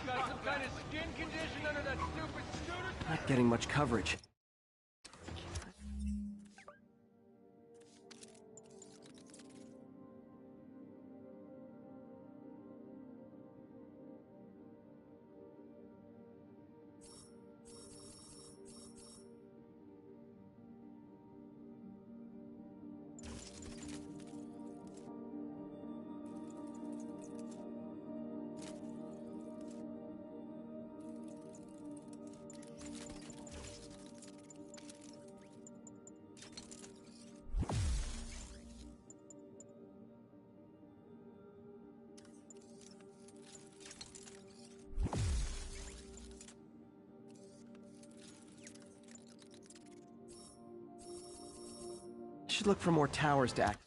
Got some kind of skin condition under that stupid scooter? Not getting much coverage. Should look for more towers to act.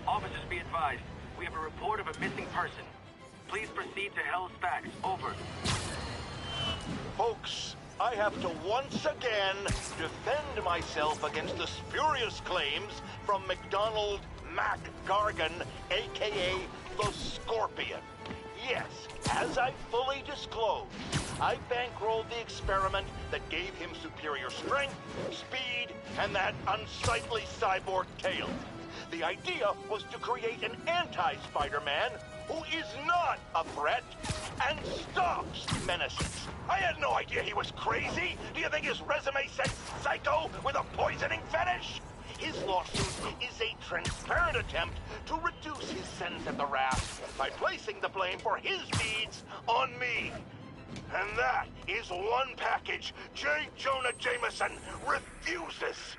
Officers, be advised. We have a report of a missing person. Please proceed to Hell's Backs. Over. Folks, I have to once again defend myself against the spurious claims from McDonald Mac Gargan, a.k.a. the Scorpion. Yes, as I fully disclosed, I bankrolled the experiment that gave him superior strength, speed, and that unsightly cyborg tail. The idea was to create an anti-Spider-Man who is not a threat and stops menaces. I had no idea he was crazy. Do you think his resume said psycho with a poisoning fetish? His lawsuit is a transparent attempt to reduce his sentence at the raft by placing the blame for his deeds on me. And that is one package J. Jonah Jameson refuses.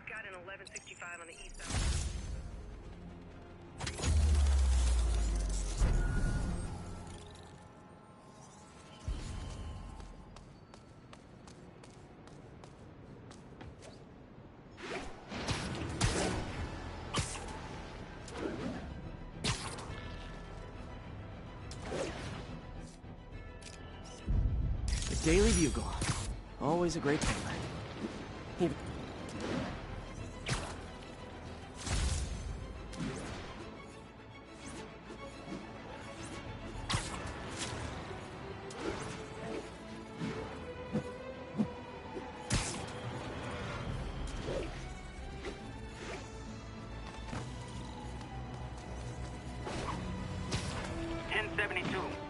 Got an 1165 on the east side. The Daily Bugle. Always a great paper. Even...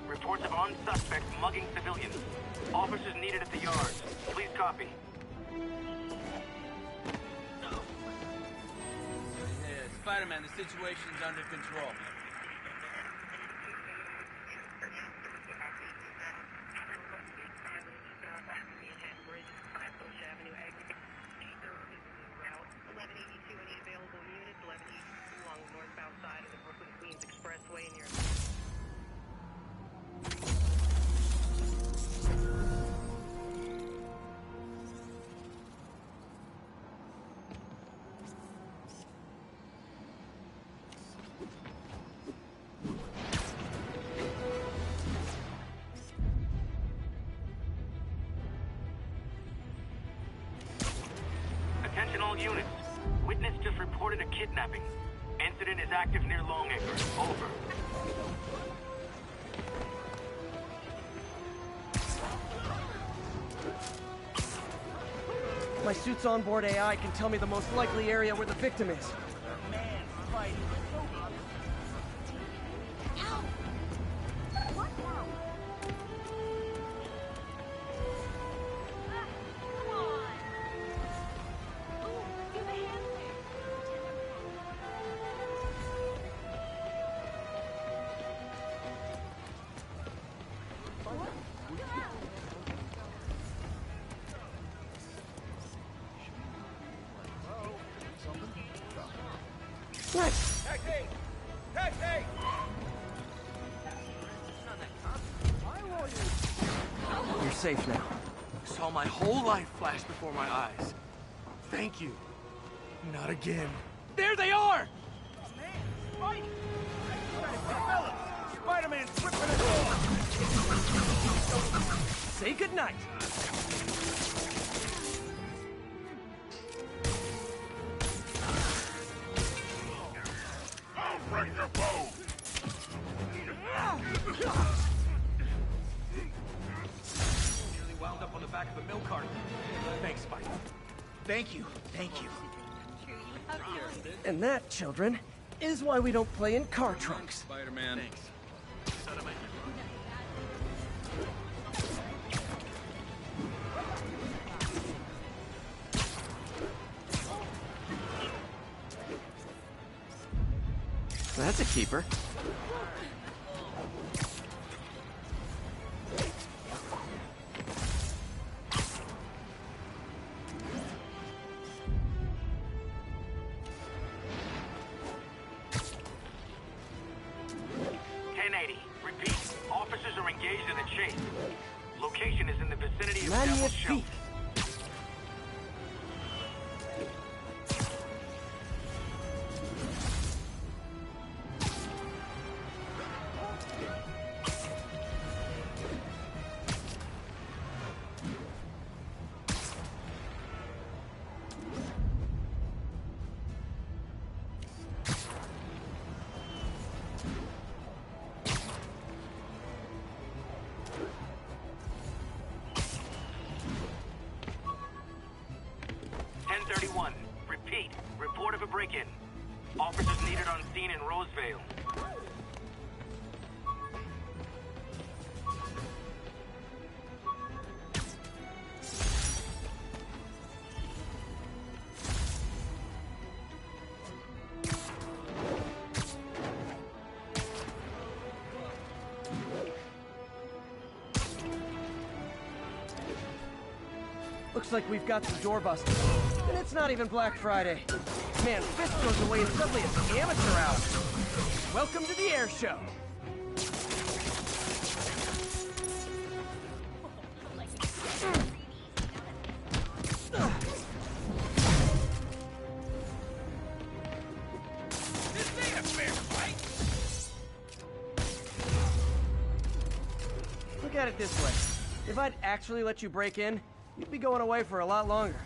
Reports of armed suspects mugging civilians. Officers needed at the yards. Please copy. Spider-Man, the situation's under control. Attention all units. Witness just reported a kidnapping. Incident is active near Longacre. Over. My suit's onboard AI can tell me the most likely area where the victim is. Nice. Taxi! Taxi! You're safe now. Saw my whole life flash before my eyes. Thank you. Not again. There they are! Spider-Man's ripping us off! Say goodnight. Break your bow! Nearly wound up on the back of a milk carton. Thanks, Spike. Thank you. Thank you. And that, children, is why we don't play in car trunks. Spider-Man. Thanks. That's a keeper. Repeat. Officers are engaged in a chase. Location is in the vicinity of Many Devil's a Shelf. thief. Repeat, report of a break-in. Officers needed on scene in Rosevale. Looks like we've got some doorbusters. And it's not even Black Friday. Man, Fisk goes away and suddenly it's amateur hour. Welcome to the air show. This ain't a fair fight. Look at it this way. If I'd actually let you break in, you'd be going away for a lot longer.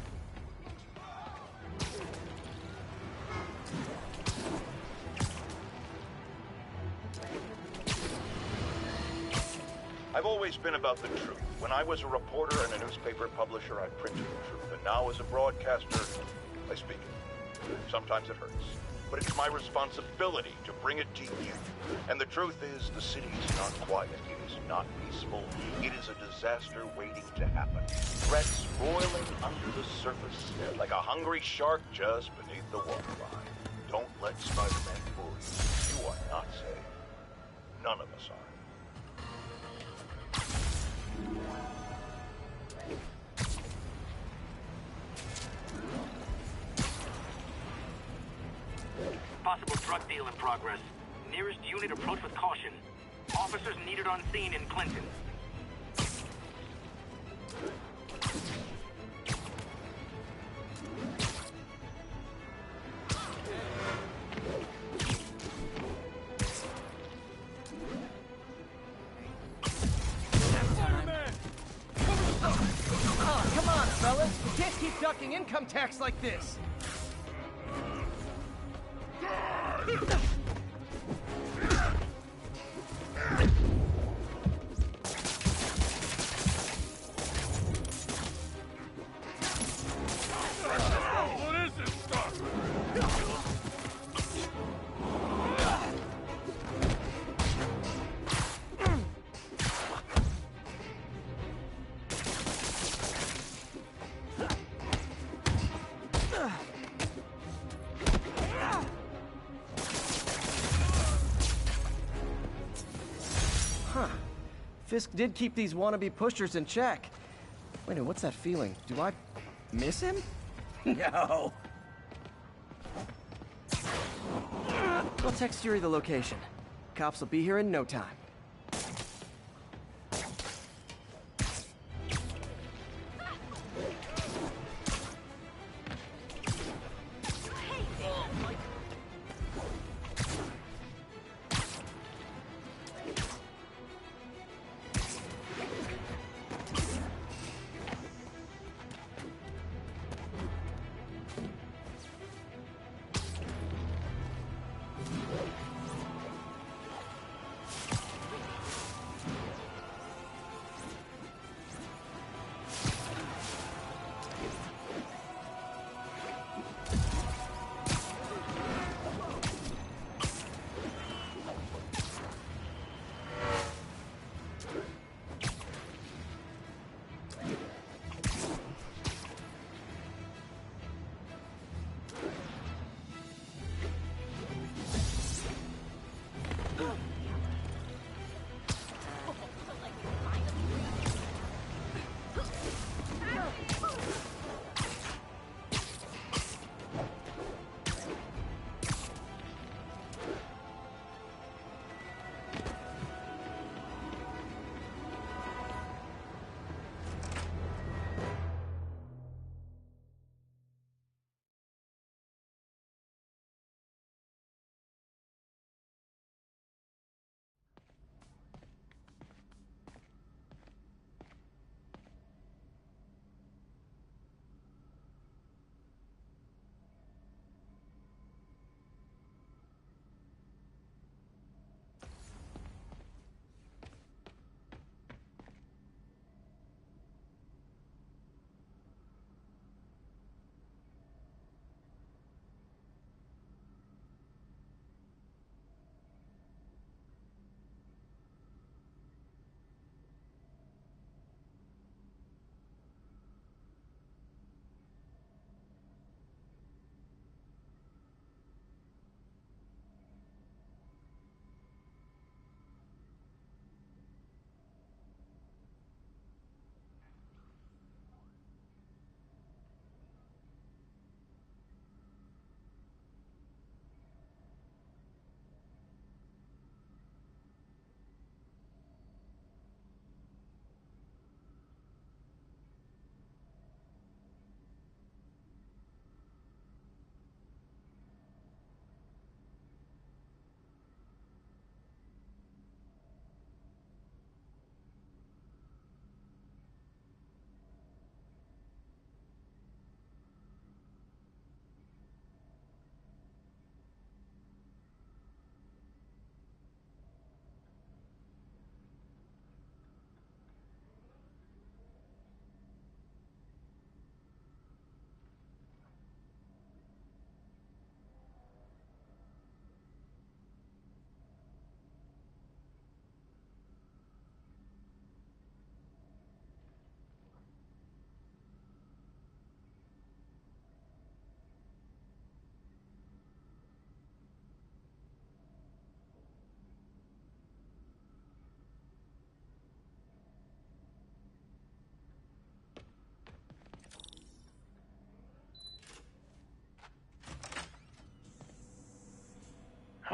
I've always been about the truth. When I was a reporter and a newspaper publisher, I printed the truth. And now as a broadcaster, I speak it. Sometimes it hurts. But it's my responsibility to bring it to you. And the truth is, the city is not quiet. It is not peaceful. It is a disaster waiting to happen. Threats boiling under the surface, like a hungry shark just beneath the waterline. Don't let Spider-Man fool you. You are not safe. None of us are. Possible drug deal in progress. Nearest unit approach with caution. Officers needed on scene in Clinton. Spider-Man! Oh, come on, fellas. We can't keep ducking income tax like this. What is this stuff? Huh. Fisk did keep these wannabe pushers in check. Wait a minute, what's that feeling? Do I miss him? No. I'll text Yuri the location. Cops will be here in no time.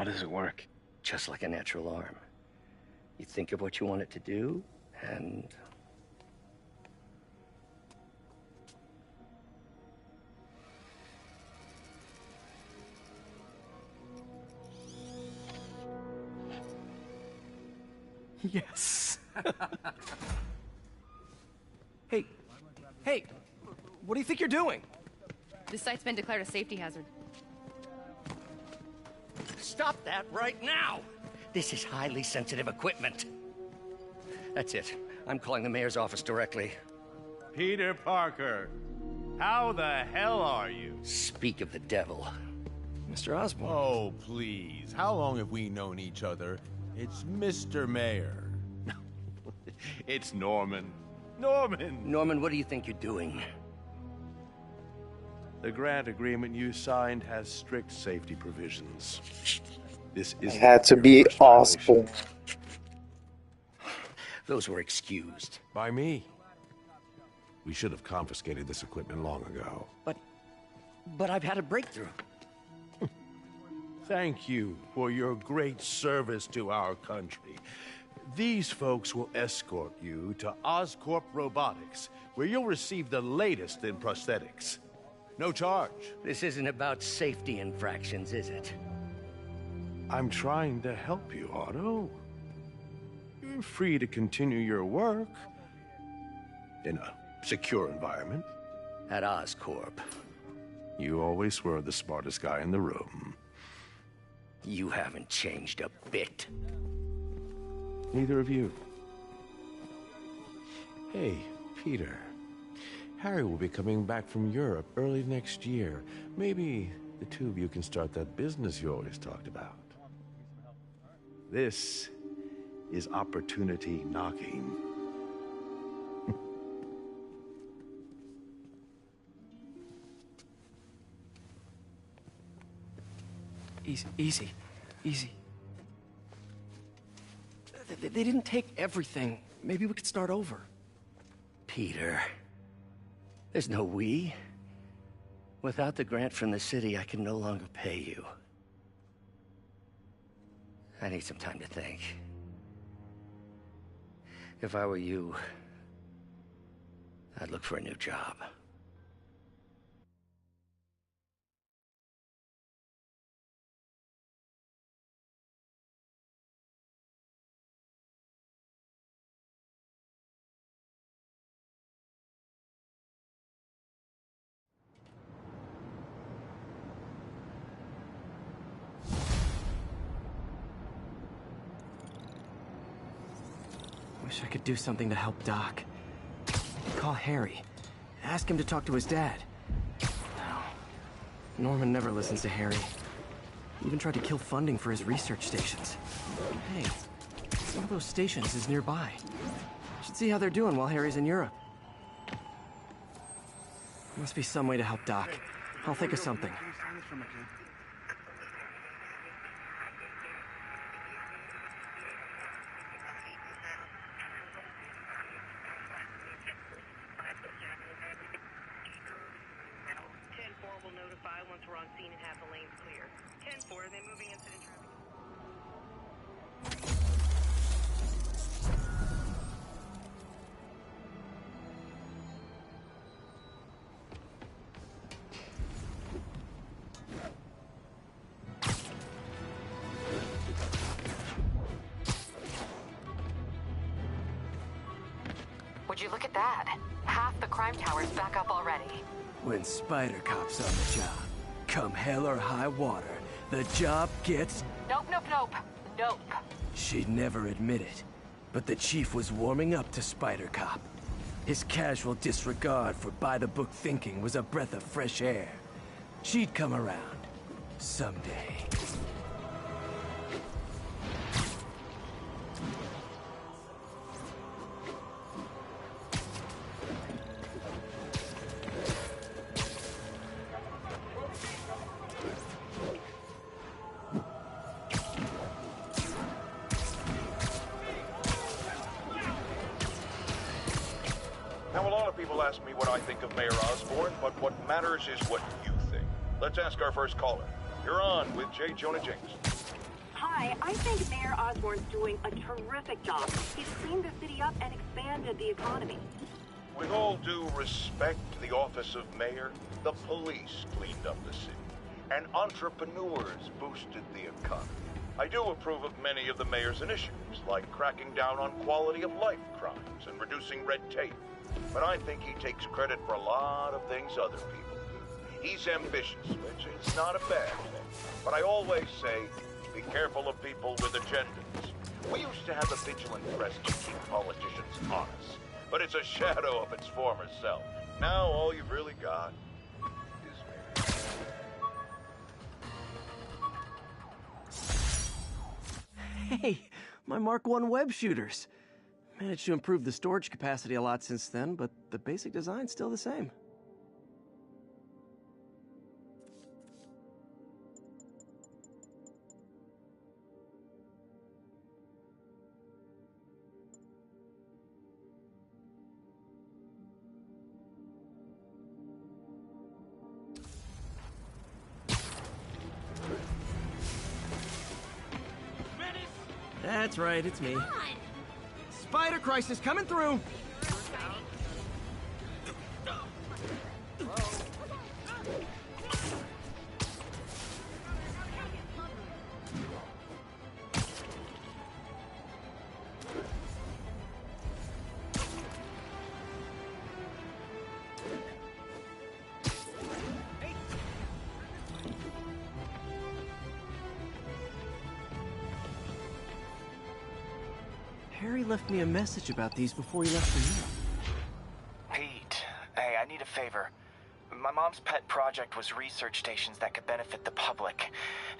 How does it work? Just like a natural arm. You think of what you want it to do, and... Yes. Hey, what do you think you're doing? This site's been declared a safety hazard. Stop that right now! This is highly sensitive equipment. That's it. I'm calling the mayor's office directly. Peter Parker, how the hell are you? Speak of the devil. Mr. Osborn. Oh, please. How long have we known each other? It's Mr. Mayor. It's Norman. Norman, what do you think you're doing? The grant agreement you signed has strict safety provisions. This is had to be Osborn. Those were excused. By me. We should have confiscated this equipment long ago. But I've had a breakthrough. Thank you for your great service to our country. These folks will escort you to Oscorp Robotics, where you'll receive the latest in prosthetics. No charge. This isn't about safety infractions, is it? I'm trying to help you, Otto. You're free to continue your work in a secure environment. At Oscorp. You always were the smartest guy in the room. You haven't changed a bit. Neither of you. Hey, Peter. Harry will be coming back from Europe early next year. Maybe the two of you can start that business you always talked about. This is opportunity knocking. Easy. They didn't take everything. Maybe we could start over. Peter, there's no we. Without the grant from the city, I can no longer pay you. I need some time to think. If I were you, I'd look for a new job. Wish I could do something to help Doc. Call Harry. Ask him to talk to his dad. No. Norman never listens to Harry. He even tried to kill funding for his research stations. Hey, one of those stations is nearby. Should see how they're doing while Harry's in Europe. Must be some way to help Doc. I'll think of something. Will notify once we're on scene and have the lanes clear. 10-4, then moving incident traffic. Would you look at that? Half the crime tower's back up already. When Spider Cop's on the job, come hell or high water, the job gets... Nope. She'd never admit it, but the chief was warming up to Spider Cop. His casual disregard for by-the-book thinking was a breath of fresh air. She'd come around. Someday. Now, a lot of people ask me what I think of Mayor Osborn, but what matters is what you think. Let's ask our first caller. You're on with J. Jonah Jameson. FYI, I think Mayor Osborn's doing a terrific job. He's cleaned the city up and expanded the economy. With all due respect to the office of mayor, the police cleaned up the city, and entrepreneurs boosted the economy. I do approve of many of the mayor's initiatives, like cracking down on quality-of-life crimes and reducing red tape. But I think he takes credit for a lot of things other people do. He's ambitious, which is not a bad thing. But I always say, be careful of people with agendas. We used to have a vigilant press to keep politicians honest, but it's a shadow of its former self. Now all you've really got is me. Hey, my Mark I web shooters. Managed to improve the storage capacity a lot since then, but the basic design's still the same. That's right, it's me. Spider Crisis coming through! Harry left me a message about these before he left for you. Pete, hey, I need a favor. My mom's pet project was research stations that could benefit the public.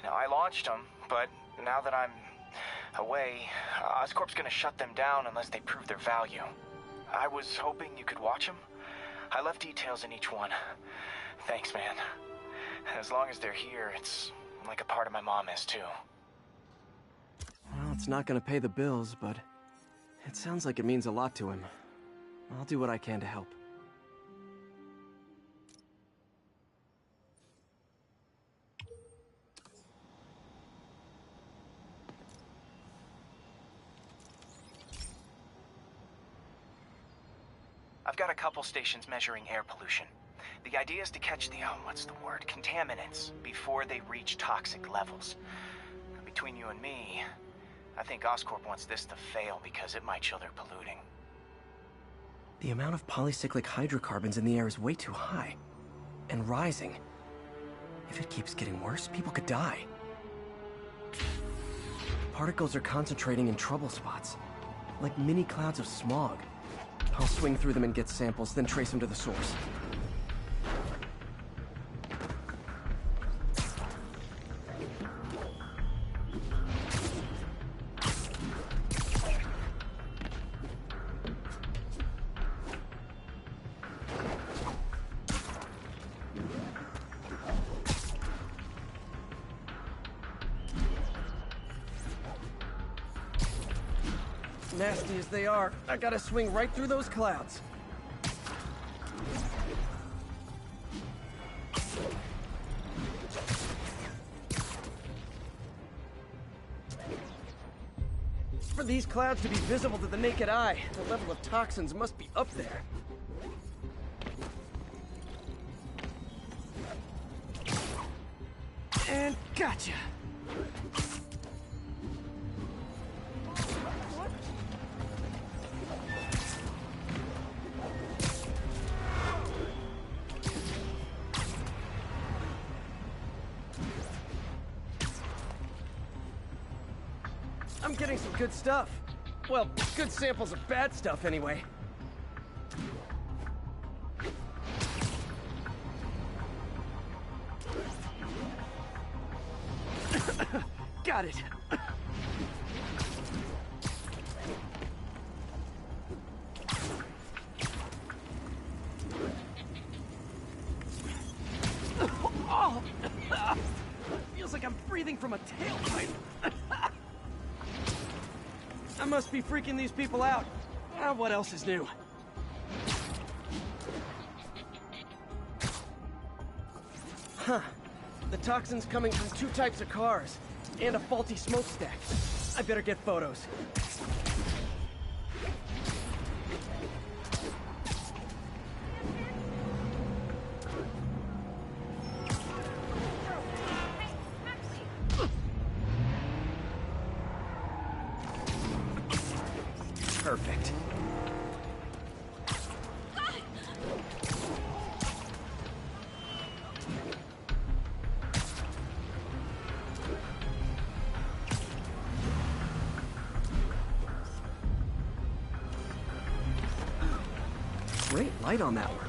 Now, I launched them, but now that I'm away, Oscorp's gonna shut them down unless they prove their value. I was hoping you could watch them. I left details in each one. Thanks, man. As long as they're here, it's like a part of my mom is, too. Well, it's not gonna pay the bills, but it sounds like it means a lot to him. I'll do what I can to help. I've got a couple stations measuring air pollution. The idea is to catch the, what's the word, contaminants before they reach toxic levels. Between you and me, I think Oscorp wants this to fail because it might show they're polluting. The amount of polycyclic hydrocarbons in the air is way too high. And rising. If it keeps getting worse, people could die. Particles are concentrating in trouble spots, like mini clouds of smog. I'll swing through them and get samples, then trace them to the source. Nasty as they are, I gotta swing right through those clouds. For these clouds to be visible to the naked eye, the level of toxins must be up there. And gotcha! I'm getting some good stuff. Well, good samples of bad stuff, anyway. Got it. Oh! Feels like I'm breathing from a tailpipe. I must be freaking these people out. What else is new? Huh. The toxin's coming from two types of cars. And a faulty smokestack. I better get photos. Perfect. Great light on that one.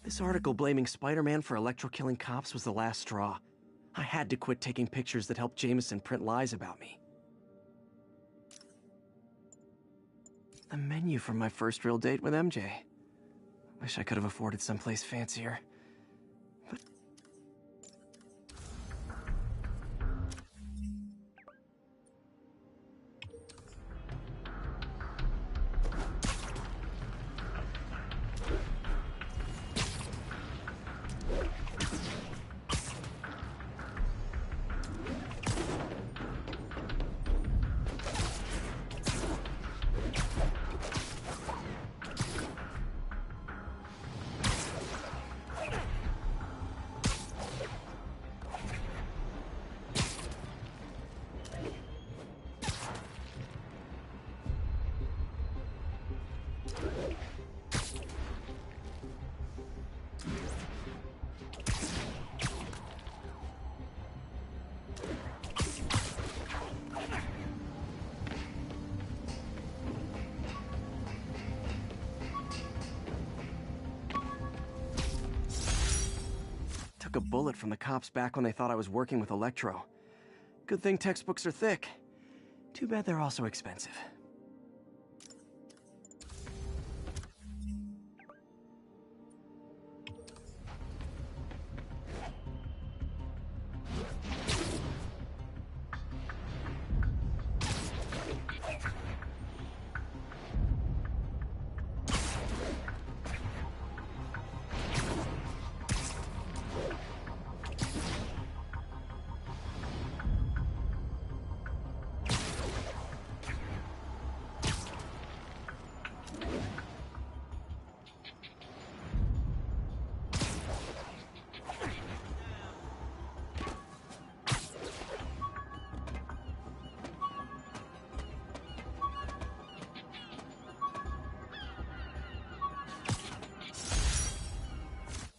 This article blaming Spider-Man for electro-killing cops was the last straw. I had to quit taking pictures that helped Jameson print lies about me. The menu from my first real date with MJ. Wish I could have afforded someplace fancier. But took a bullet from the cops back when they thought I was working with Electro. Good thing textbooks are thick. Too bad they're also expensive.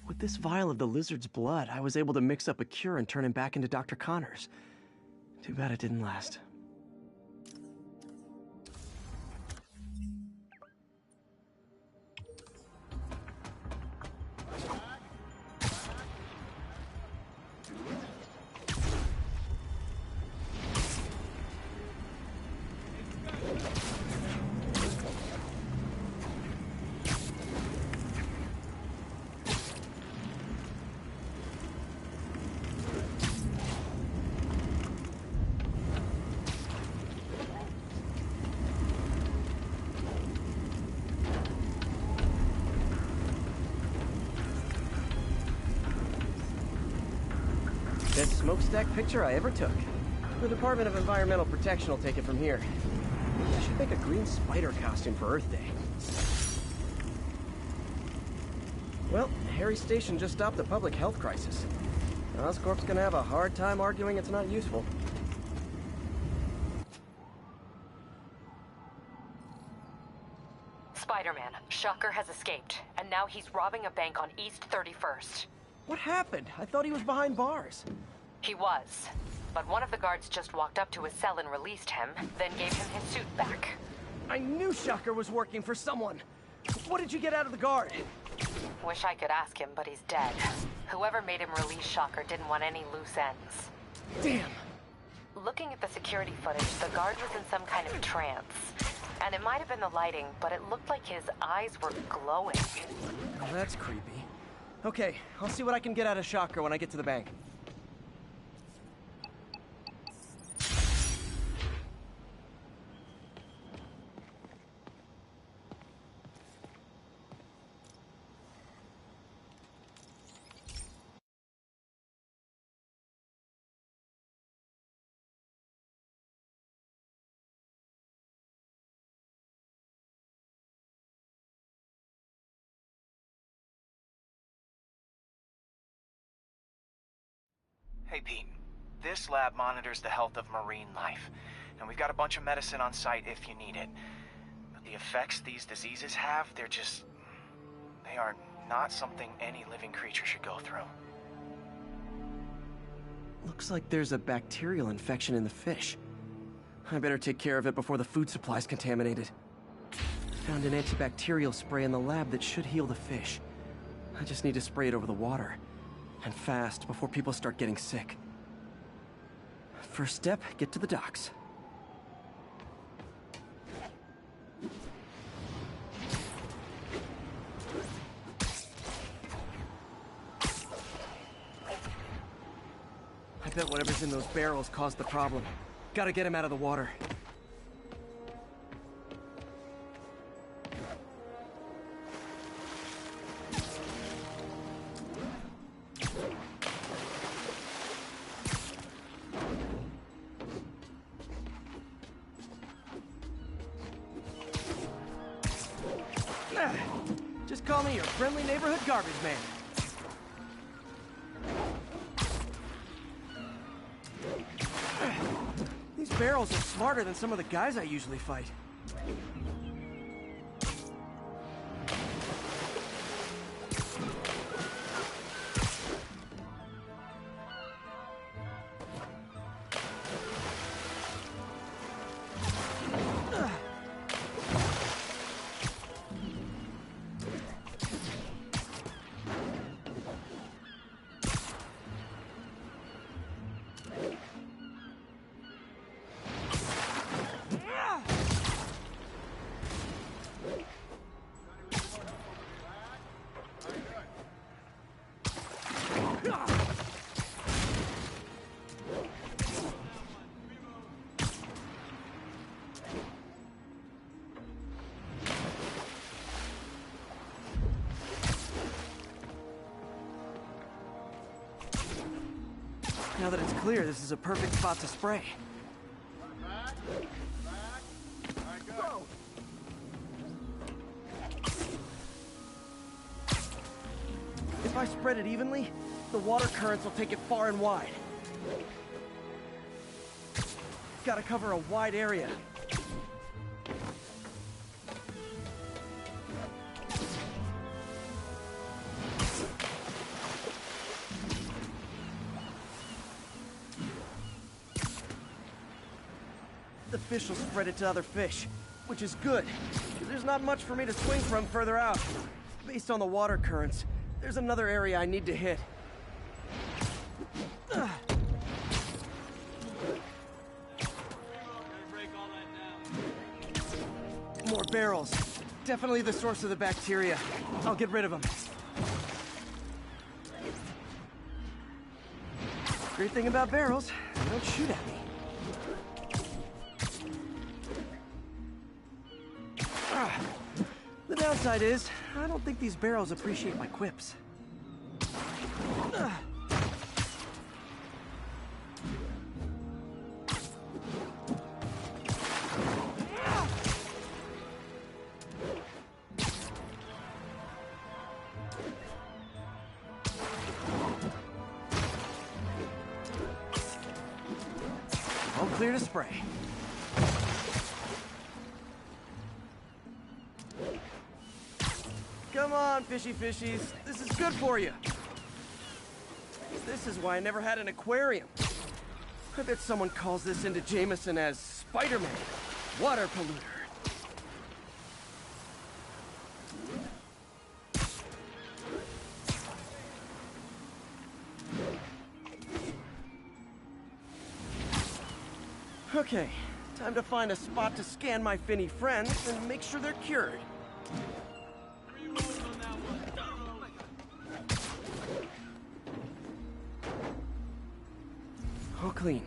With this vial of the lizard's blood, I was able to mix up a cure and turn him back into Dr. Connors. Too bad it didn't last. Best smokestack picture I ever took. The Department of Environmental Protection will take it from here. I should make a green spider costume for Earth Day. Well, Harry's station just stopped a public health crisis. Oscorp's gonna have a hard time arguing it's not useful. Spider-Man, Shocker has escaped, and now he's robbing a bank on East 31st. What happened? I thought he was behind bars. He was, but one of the guards just walked up to his cell and released him, then gave him his suit back. I knew Shocker was working for someone. What did you get out of the guard? Wish I could ask him, but he's dead. Whoever made him release Shocker didn't want any loose ends. Damn. Looking at the security footage, the guard was in some kind of trance. And it might have been the lighting, but it looked like his eyes were glowing. Well, that's creepy. Okay, I'll see what I can get out of Shocker when I get to the bank. Hey, Pete. This lab monitors the health of marine life, and we've got a bunch of medicine on site if you need it. But the effects these diseases have, they are not something any living creature should go through. Looks like there's a bacterial infection in the fish. I better take care of it before the food supply's contaminated. Found an antibacterial spray in the lab that should heal the fish. I just need to spray it over the water. And fast, before people start getting sick. First step, get to the docks. I bet whatever's in those barrels caused the problem. Gotta get him out of the water. Just call me your friendly neighborhood garbage man. These barrels are smarter than some of the guys I usually fight. Now that it's clear, this is a perfect spot to spray. If I spread it evenly, the water currents will take it far and wide. Gotta cover a wide area. The fish will spread it to other fish, which is good, because there's not much for me to swing from further out. Based on the water currents, there's another area I need to hit. More barrels. Definitely the source of the bacteria. I'll get rid of them. Great thing about barrels, they don't shoot at me. The downside is, I don't think these barrels appreciate my quips. All clear to spray. Come on, fishy fishies. This is good for you. This is why I never had an aquarium. I bet someone calls this into Jameson as Spiderman, water polluter. Okay, time to find a spot to scan my finny friends and make sure they're cured. All clean.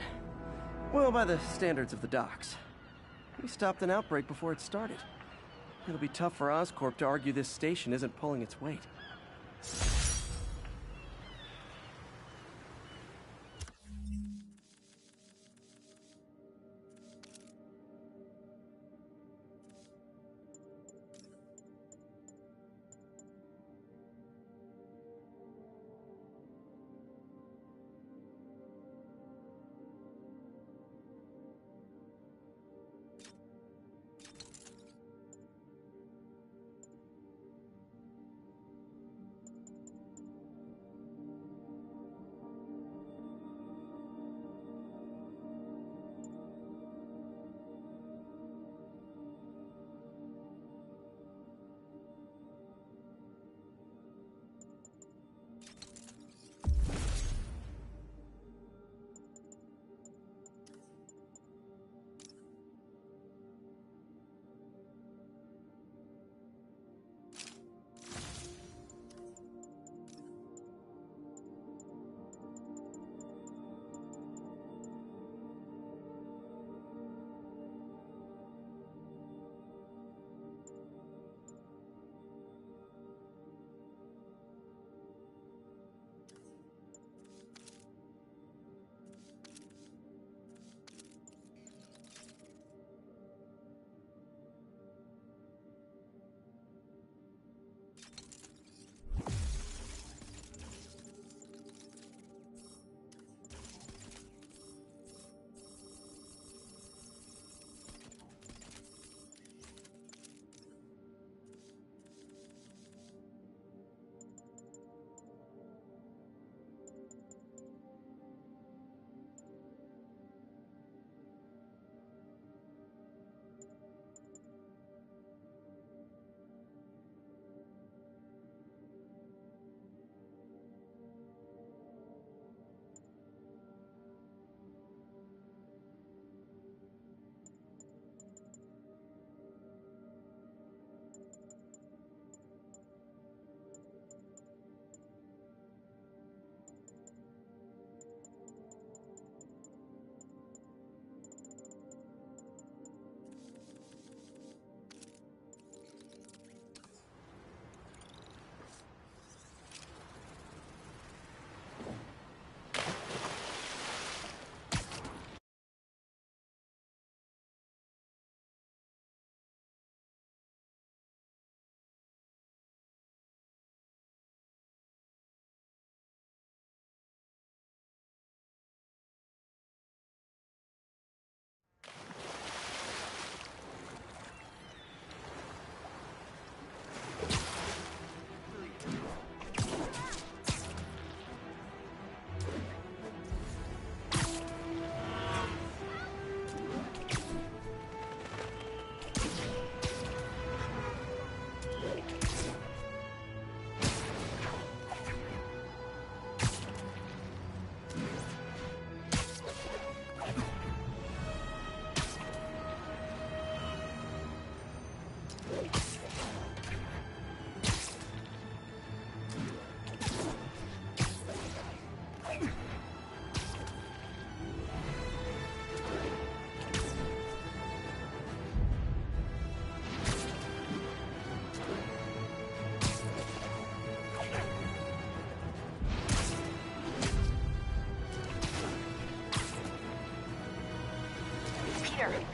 Well, by the standards of the docks. We stopped an outbreak before it started. It'll be tough for Oscorp to argue this station isn't pulling its weight.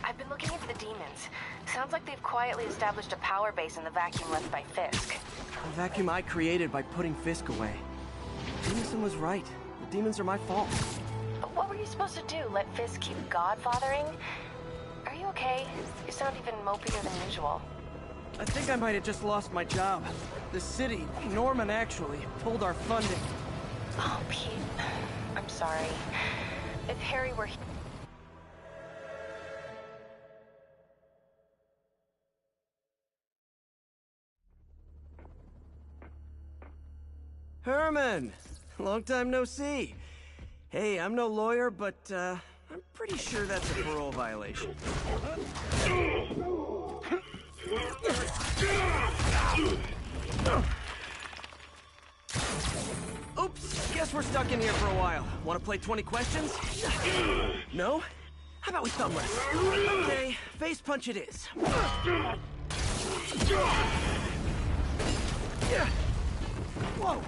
I've been looking into the demons. Sounds like they've quietly established a power base in the vacuum left by Fisk. A vacuum I created by putting Fisk away. Jameson was right. The demons are my fault. What were you supposed to do? Let Fisk keep godfathering? Are you okay? You sound even mopier than usual. I think I might have just lost my job. The city, Norman actually, pulled our funding. Oh, Pete. I'm sorry. If Harry were here... Herman! Long time no see. Hey, I'm no lawyer, but, I'm pretty sure that's a parole violation. Oops, guess we're stuck in here for a while. Want to play 20 questions? No? How about we thumb wrestle? Okay, face punch it is. Whoa!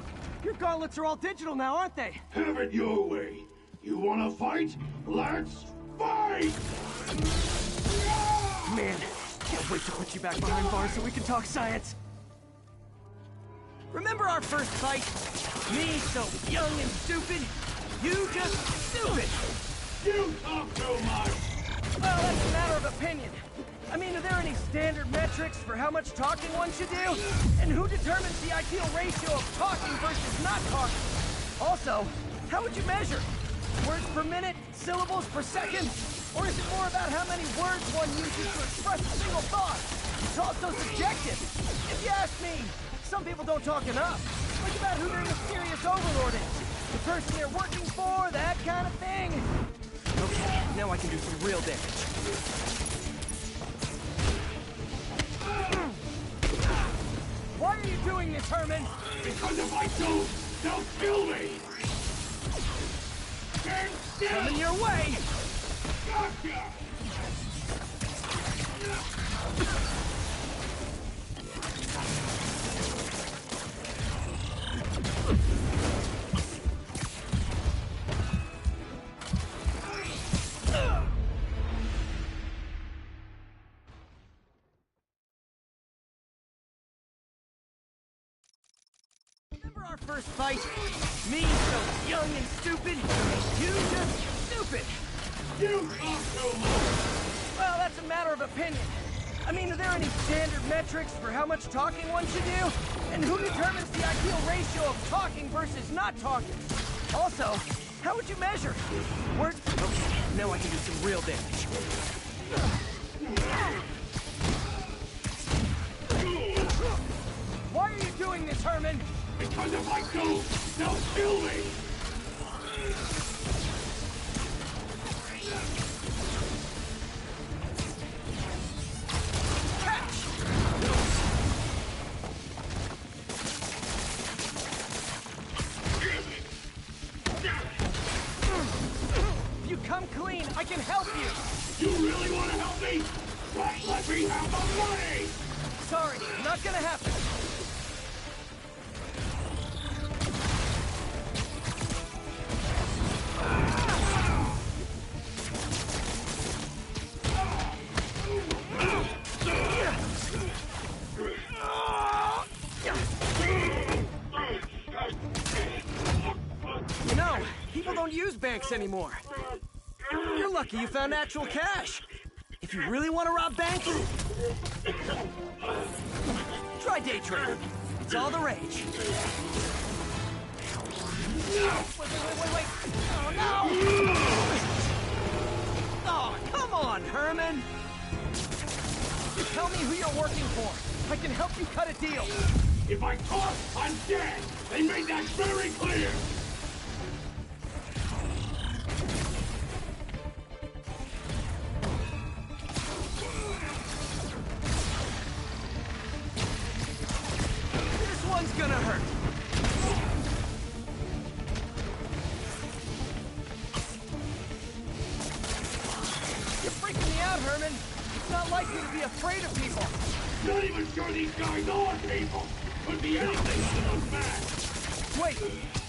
Your gauntlets are all digital now, aren't they? Have it your way. You wanna fight? Let's fight! Man, can't wait to put you back behind bars so we can talk science. Remember our first fight? Me so young and stupid, you just stupid! You talk too much! Well, that's a matter of opinion. I mean, are there any standard metrics for how much talking one should do? And who determines the ideal ratio of talking versus not talking? Also, how would you measure? Words per minute? Syllables per second? Or is it more about how many words one uses to express a single thought? It's also subjective. If you ask me, some people don't talk enough. Think about who their mysterious overlord is. The person they're working for, that kind of thing. Okay, now I can do some real damage. Why are you doing this, Herman? Because if I don't, they'll kill me! Stand still! Coming your way! Gotcha! Our first fight, me so young and stupid, you just stupid. You talk too much. Well, that's a matter of opinion. I mean, are there any standard metrics for how much talking one should do? And who determines the ideal ratio of talking versus not talking? Also, how would you measure? Words? Okay, now I can do some real damage. Why are you doing this, Herman? Because if I don't, they'll kill me! If you come clean, I can help you! You really want to help me? Let me have the money! Sorry, not gonna happen. You know, people don't use banks anymore. You're lucky you found actual cash. If you really want to rob banks, try day trading. It's all the rage. Wait. Oh, no! Oh, come on, Herman! Just tell me who you're working for. I can help you cut a deal. If I talk, I'm dead! They made that very clear! gonna hurt. You're freaking me out, Herman. It's not like you to be afraid of people. Not even sure these guys are people. Could be anything on those masks. Wait,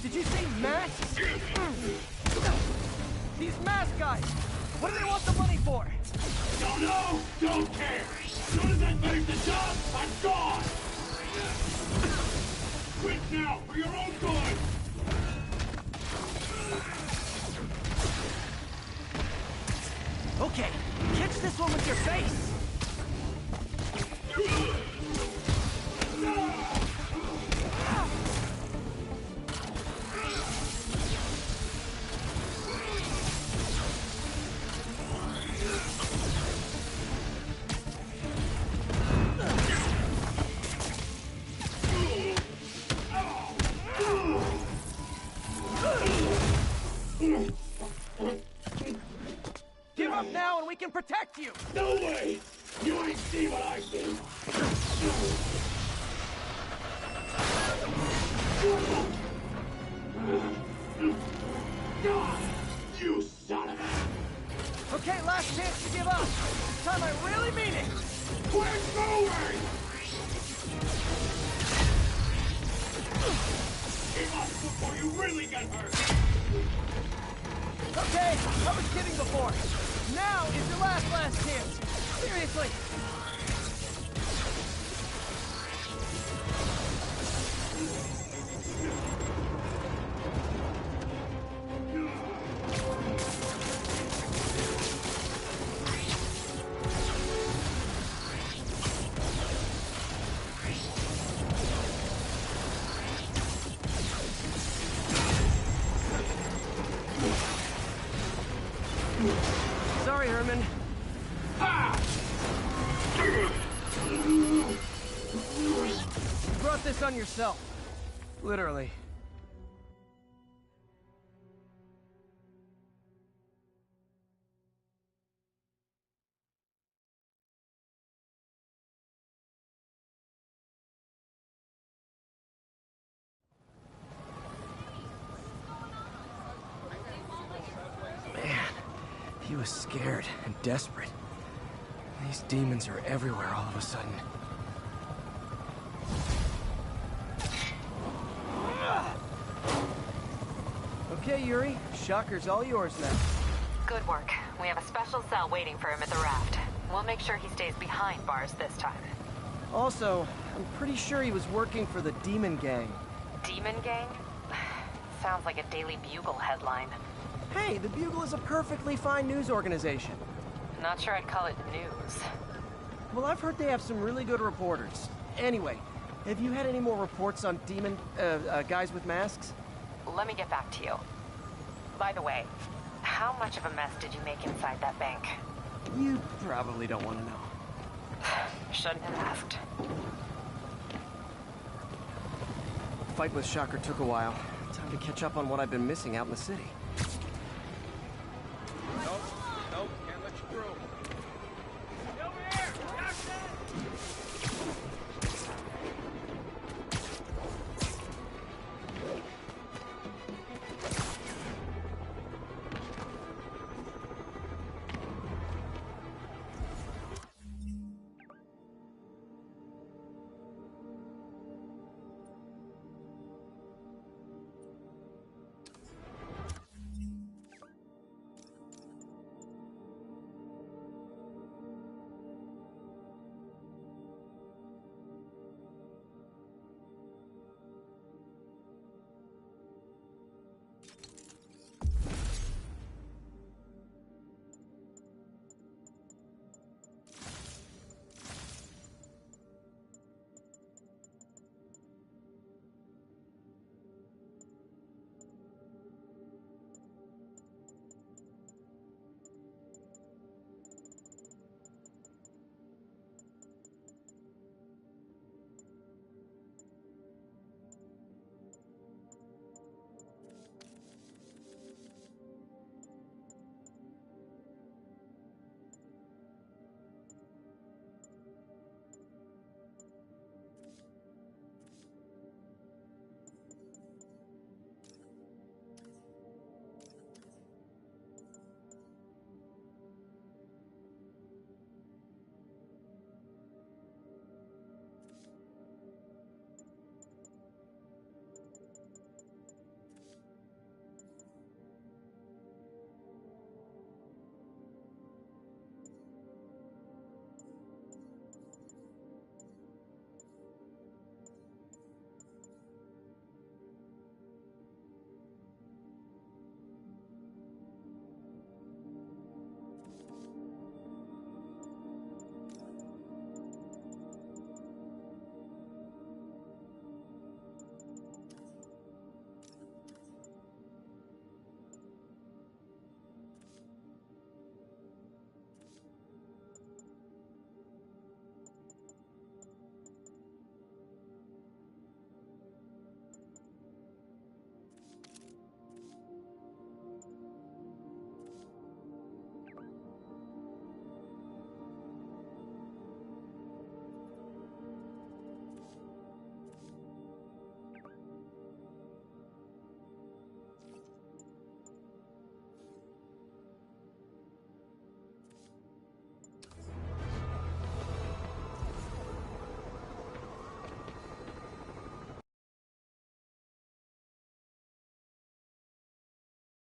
did you say masks? These mask guys, what do they want the money for? Don't know, don't care. As soon as I finish the job, I'm gone. Quit now, for your own good. Okay, catch this one with your face. Give up now and we can protect you! No way! You ain't see what I see! You son of a... Okay, last chance to give up. This time I really mean it. Quit moving! Give up before you really get hurt! Okay, I was kidding before. Now is your last chance. Seriously. Sorry, Herman. You brought this on yourself. Literally. He was scared and desperate. These demons are everywhere all of a sudden. Okay, Yuri. Shocker's all yours now. Good work. We have a special cell waiting for him at the raft. We'll make sure he stays behind bars this time. Also, I'm pretty sure he was working for the Demon Gang. Demon Gang? Sounds like a Daily Bugle headline. Hey, the Bugle is a perfectly fine news organization. Not sure I'd call it news. Well, I've heard they have some really good reporters. Anyway, have you had any more reports on demon, guys with masks? Let me get back to you. By the way, how much of a mess did you make inside that bank? You probably don't want to know. Shouldn't have asked. The fight with Shocker took a while. Time to catch up on what I've been missing out in the city.